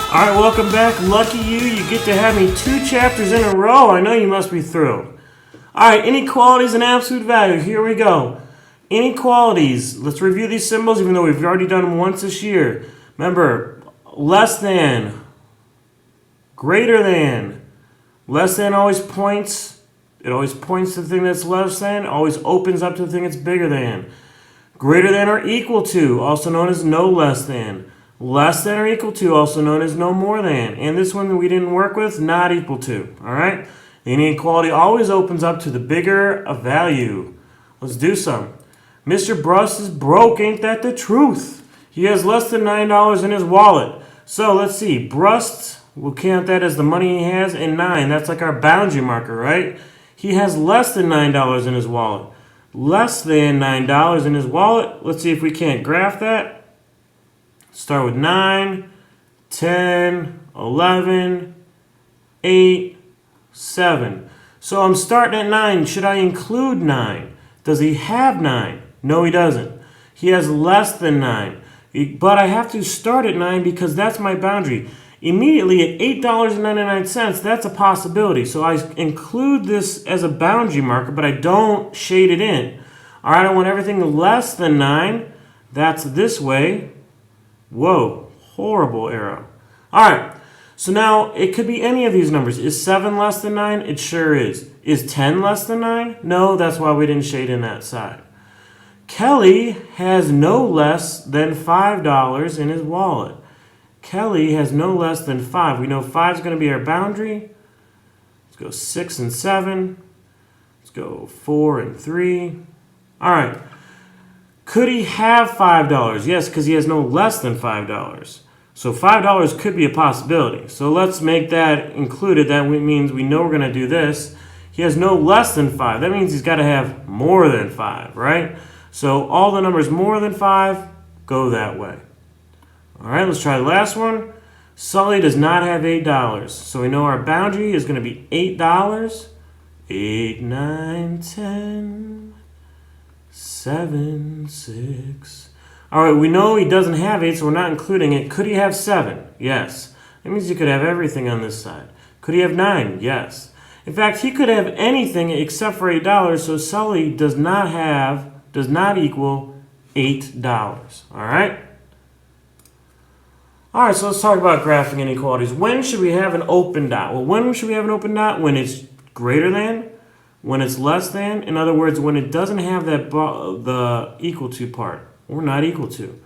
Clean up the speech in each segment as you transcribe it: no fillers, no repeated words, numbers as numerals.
Alright, welcome back. Lucky you, you get to have me 2 chapters in a row. I know you must be thrilled. Alright, inequalities and absolute value. Here we go. Inequalities. Let's review these symbols even though we've already done them once this year. Remember, less than, greater than. Less than always points. It always points to the thing that's less than. Always opens up to the thing that's bigger than. Greater than or equal to, also known as no less than. Less than or equal to, also known as no more than. And this one that we didn't work with, not equal to. Alright? The inequality always opens up to the bigger a value. Let's do some. Mr. Brust is broke, ain't that the truth? He has less than $9 in his wallet. So let's see. Brust, we'll count that as the money he has, and 9. That's like our boundary marker, right? He has less than $9 in his wallet. Less than $9 in his wallet. Let's see if we can't graph that. Start with 9, 10, 11, 8, 7. So I'm starting at 9. Should I include 9? Does he have 9? No, he doesn't. He has less than 9. But I have to start at 9 because that's my boundary. Immediately at $8.99, that's a possibility. So I include this as a boundary marker, but I don't shade it in. All right, I want everything less than 9. That's this way. Whoa, horrible arrow. All right, so now it could be any of these numbers. Is 7 less than 9? It sure is. Is 10 less than 9? No, that's why we didn't shade in that side. Kelly has no less than $5 in his wallet. Kelly has no less than 5. We know 5 is going to be our boundary. Let's go 6 and 7. Let's go 4 and 3. All right. Could he have $5? Yes, because he has no less than $5. So $5 could be a possibility. So let's make that included. That means we know we're going to do this. He has no less than 5. That means he's got to have more than 5, right? So all the numbers more than 5 go that way. All right, let's try the last one. Sully does not have $8. So we know our boundary is going to be $8. 8, 9, 10, 7, 6. All right, we know he doesn't have 8, so we're not including it. Could he have 7? Yes. That means he could have everything on this side. Could he have 9? Yes. In fact, he could have anything except for $8, so Sully does not equal $8. All right? All right, so let's talk about graphing inequalities. When should we have an open dot? Well, when should we have an open dot? When it's greater than, when it's less than. In other words, when it doesn't have that the equal to part or not equal to.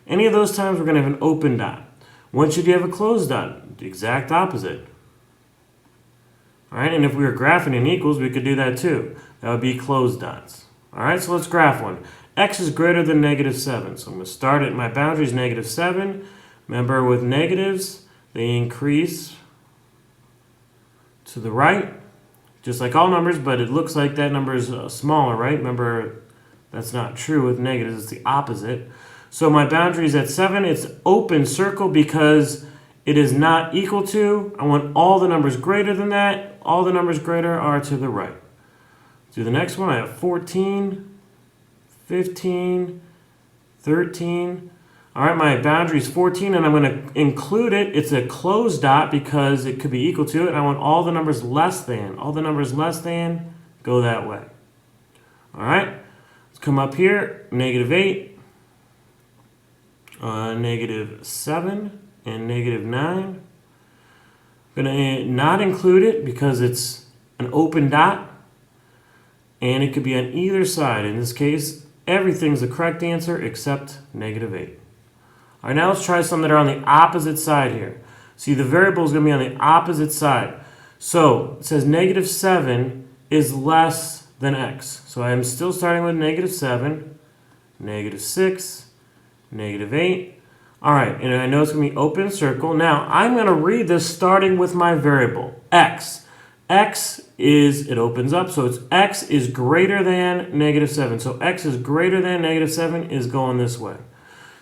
Any of those times we're going to have an open dot. When should you have a closed dot? The exact opposite. All right, and if we were graphing in equals, we could do that too. That would be closed dots. All right, so let's graph one. X is greater than -7. So I'm going to start at my boundary is -7. Remember, with negatives, they increase to the right, just like all numbers, but it looks like that number is smaller, right? Remember, that's not true with negatives. It's the opposite. So my boundary is at 7. It's open circle because it is not equal to. I want all the numbers greater than that. All the numbers greater are to the right. Do the next one. I have 14, 15, 13. All right, my boundary is 14, and I'm going to include it. It's a closed dot because it could be equal to it. I want all the numbers less than. All the numbers less than go that way. All right, let's come up here. -8, -7, and -9. I'm going to not include it because it's an open dot, and it could be on either side. In this case, everything's the correct answer except -8. All right, now let's try some that are on the opposite side here. See, the variable is going to be on the opposite side. So it says -7 is less than x. So I'm still starting with -7, -6, -8. All right, and I know it's going to be open circle. Now, I'm going to read this starting with my variable, x. X is, it opens up, so it's x is greater than -7. So x is greater than -7 is going this way.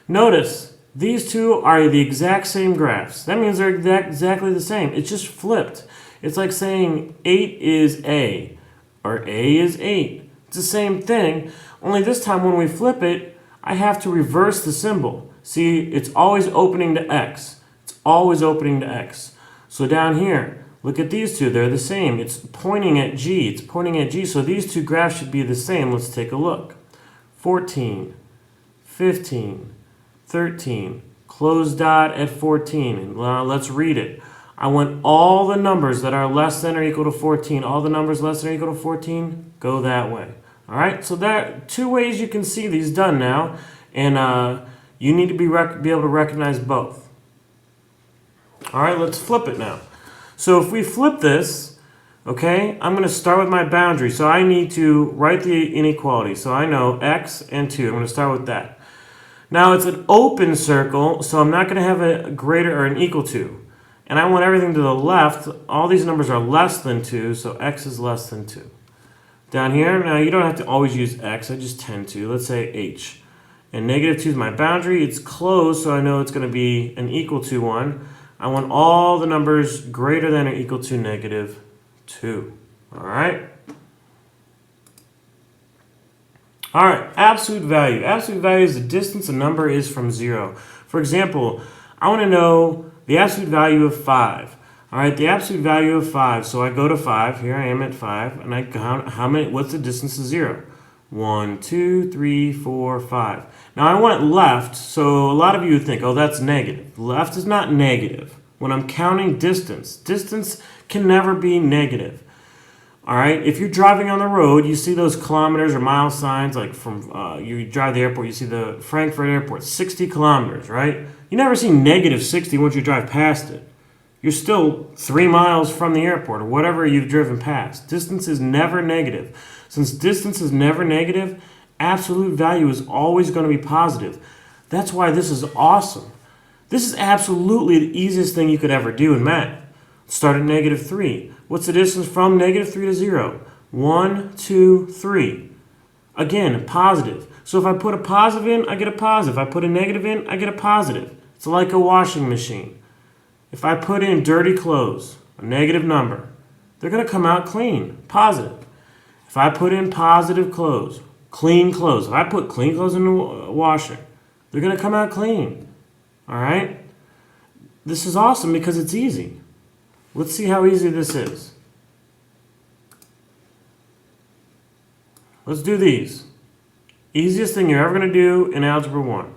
Notice, these two are the exact same graphs. That means they're exactly the same. It's just flipped. It's like saying 8 is A, or A is 8. It's the same thing, only this time when we flip it, I have to reverse the symbol. See, it's always opening to x. It's always opening to x. So down here, look at these two. They're the same. It's pointing at g. It's pointing at g. So these two graphs should be the same. Let's take a look. 14, 15, 13. Close dot at 14. And let's read it. I want all the numbers that are less than or equal to 14. All the numbers less than or equal to 14 go that way. All right, so there two ways you can see these done now, and you need to be able to recognize both. All right, let's flip it now. So if we flip this, okay, I'm going to start with my boundary. So I need to write the inequality. So I know x and 2. I'm going to start with that. Now it's an open circle, so I'm not going to have a greater or an equal to. And I want everything to the left. All these numbers are less than 2, so x is less than 2. Down here, now you don't have to always use x, I just tend to. Let's say h. And negative 2 is my boundary. It's closed, so I know it's going to be an equal to 1. I want all the numbers greater than or equal to negative 2. All right? All right, absolute value. Absolute value is the distance a number is from 0. For example, I want to know the absolute value of 5. All right, the absolute value of 5. So I go to 5. Here I am at 5, and I count how many. What's the distance to 0? 1, 2, 3, 4, 5. Now I want it left, so a lot of you would think, oh, that's negative. Left is not negative. When I'm counting distance, distance can never be negative. All right, if you're driving on the road, you see those kilometers or mile signs, like from you drive the airport, you see the Frankfurt airport, 60 kilometers, right? You never see negative 60 once you drive past it. You're still 3 miles from the airport or whatever you've driven past. Distance is never negative. Since distance is never negative, absolute value is always going to be positive. That's why this is awesome. This is absolutely the easiest thing you could ever do in math. Start at negative 3. What's the distance from negative 3 to 0? 1, 2, 3. Again, positive. So if I put a positive in, I get a positive. If I put a negative in, I get a positive. It's like a washing machine. If I put in dirty clothes, a negative number, they're going to come out clean, positive. If I put in positive clothes, clean clothes, if I put clean clothes in the washer, they're going to come out clean. All right? This is awesome because it's easy. Let's see how easy this is. Let's do these. Easiest thing you're ever going to do in Algebra 1.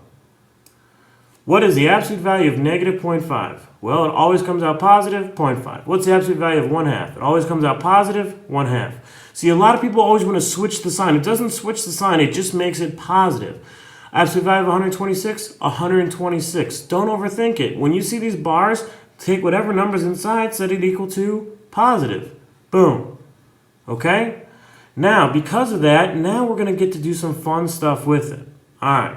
What is the absolute value of negative 0.5? Well, it always comes out positive, 0.5. What's the absolute value of 1/2? It always comes out positive, 1/2. See, a lot of people always want to switch the sign. It doesn't switch the sign, it just makes it positive. Absolute value of 126, 126. Don't overthink it. When you see these bars, take whatever number's inside, set it equal to positive. Boom. Okay? Now, because of that, now we're going to get to do some fun stuff with it. All right.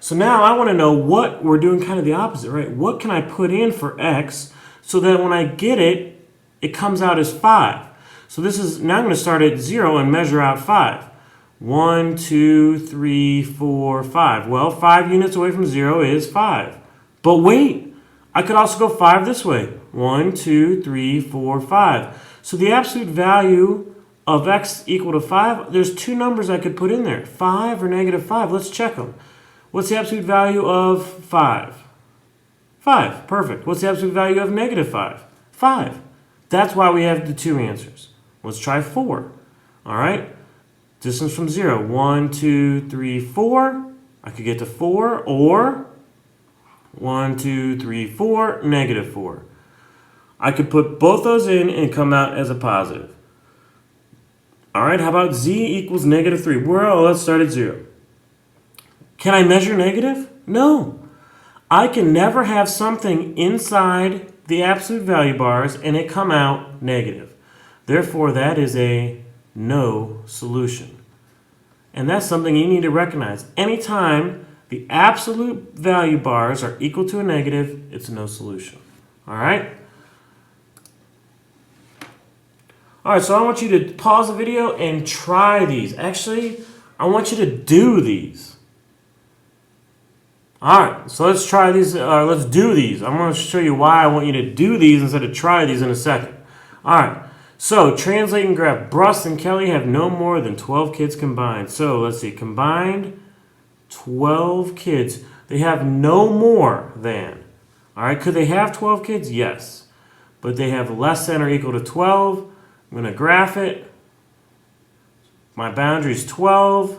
So now I want to know what we're doing kind of the opposite, right? What can I put in for x so that when I get it, it comes out as 5? So this is, now I'm going to start at 0 and measure out 5. 1, 2, 3, 4, 5. Well, 5 units away from 0 is 5. But wait, I could also go 5 this way. 1, 2, 3, 4, 5. So the absolute value of x equal to 5, there's two numbers I could put in there. 5 or negative 5. Let's check them. What's the absolute value of 5? 5. Perfect. What's the absolute value of negative 5? 5. That's why we have the two answers. Let's try 4. All right. Distance from 0. 1, 2, 3, 4. I could get to 4 or 1, 2, 3, 4, negative 4. I could put both those in and come out as a positive. All right. How about z equals negative 3? Well, let's start at 0. Can I measure negative? No. I can never have something inside the absolute value bars and it come out negative. Therefore, that is a no solution. And that's something you need to recognize. Anytime the absolute value bars are equal to a negative, it's a no solution. All right? All right, so I want you to pause the video and try these. Actually, I want you to do these. All right, so let's try these. Let's do these. I'm going to show you why I want you to do these instead of try these in a second. All right, so translate and graph. Bruss and Kelly have no more than 12 kids combined. So let's see, combined 12 kids. They have no more than. All right, could they have 12 kids? Yes. But they have less than or equal to 12. I'm going to graph it. My boundary is 12.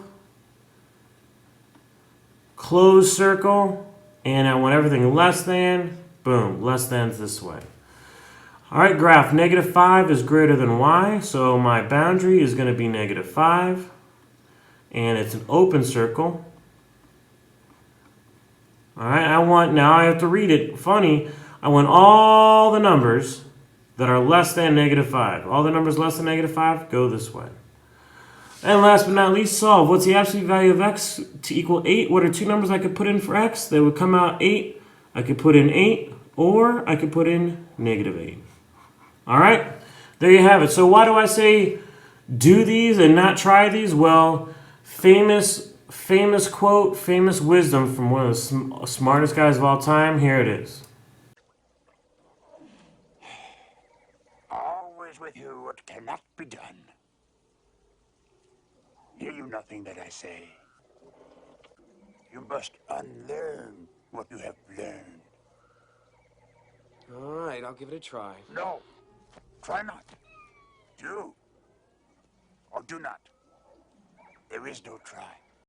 Close circle. And I want everything less than. Boom, less than's this way. All right, graph. -5 is greater than y. So my boundary is going to be -5. And it's an open circle. All right, now I have to read it. Funny, I want all the numbers that are less than -5. All the numbers less than -5 go this way. And last but not least, solve. What's the absolute value of x to equal 8? What are two numbers I could put in for x? They would come out 8. I could put in 8, or I could put in -8. All right, there you have it. So why do I say do these and not try these? Well, famous quote, famous wisdom from one of the smartest guys of all time. Here it is. Always with you what cannot be done. Hear you nothing that I say. You must unlearn what you have learned. All right, I'll give it a try. No, try not. Do or do not. There is no try.